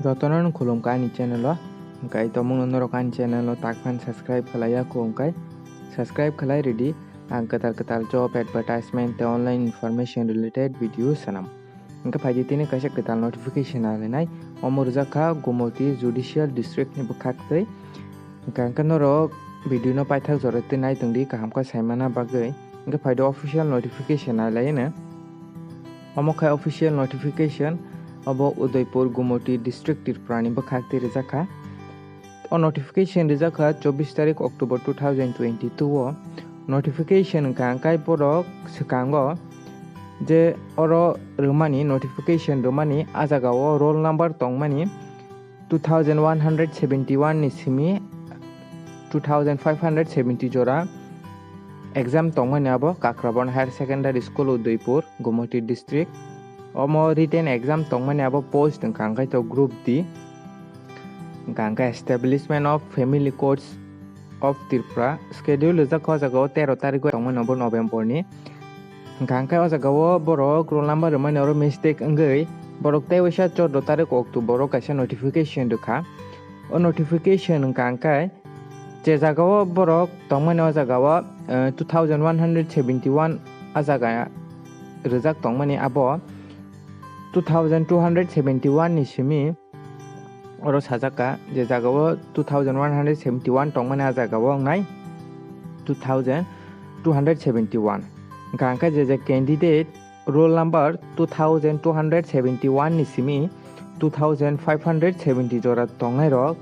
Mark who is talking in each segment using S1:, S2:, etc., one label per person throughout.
S1: Jotonon khulum ka ni channel o kai tomung norok kan channel o takpan subscribe khalaya ko kai subscribe khalai ready ang ketal job advertisement te online information related video sanam ingka phaji tini kaisa ketal notification alenai omurja kha gumoti judicial district ni bukhak ingka norok video no paithak jorate nai tungdi kaham ka saimana bagai ingka phaido official notification alaina omokai official notification abo Udaipur Gumoti district Tripura ni bukhak rijaka o notification rijaka 24 tarik October 2022 o notification kai borok sekango je oro rumani notification rumani ajagao roll number tongmani 2171 ni simi 2570 jora exam tongmani abo Kakrabon Higher Secondary School Udaipur Gumoti district omo written exam tongmani abo post kangkai to group D kangkai establishment of family courts of Tripura schedule jako jago 13 tarik tongmani abo November ni kangkai o jago borok roll number mani oro mistake ngai borok tai wisa 14 tarik October o kaisa notification dukha o notification kangkai je jago borok tongmani o jago 2171 a jaga rijak tongmani abo 2271 ni simi oro sajaka je jagao 2171 tongmani a jagao ngai 2271 gangka je candidate roll number 2271 ni simi 2570 jora tongnai rok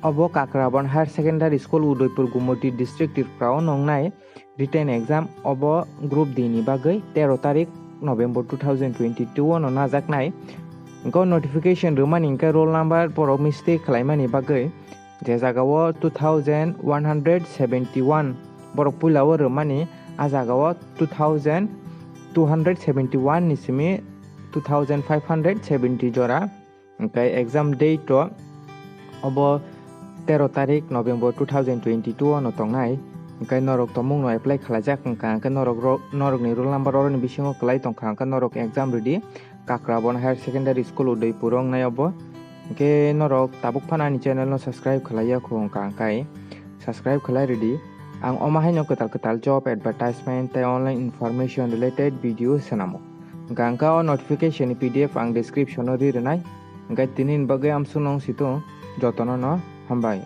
S1: abo Kakrabon Higher Secondary School Udaipur Gumoti district Tripura nongnai written exam abo group D ni bagai 13 tarik November 2022 ono najaknai ingko notification rumani ingka roll number borok mistake khlaimani bagai je jagao 2171 borok pulao rumani a jagao 2271 ni simi 2570 jora ingkai exam date to obo 13 tarik November 2022 ono tongnai ingkai norok tomung no apply khalajak ingka norok ni roll number oro ni bisingo klai tongkha ingka norok exam ready Kakrabon Higher Secondary School Udaipur ngai obo ingke norok tabuk phana ni channel no subscribe khalaya ko ingkai subscribe khalai ready ang omahai no ketal job advertisement te online information related video sanamo ingka o notification ni PDF ang description no ri renai ingkai tinin bagai am sunong situ jotono no hambai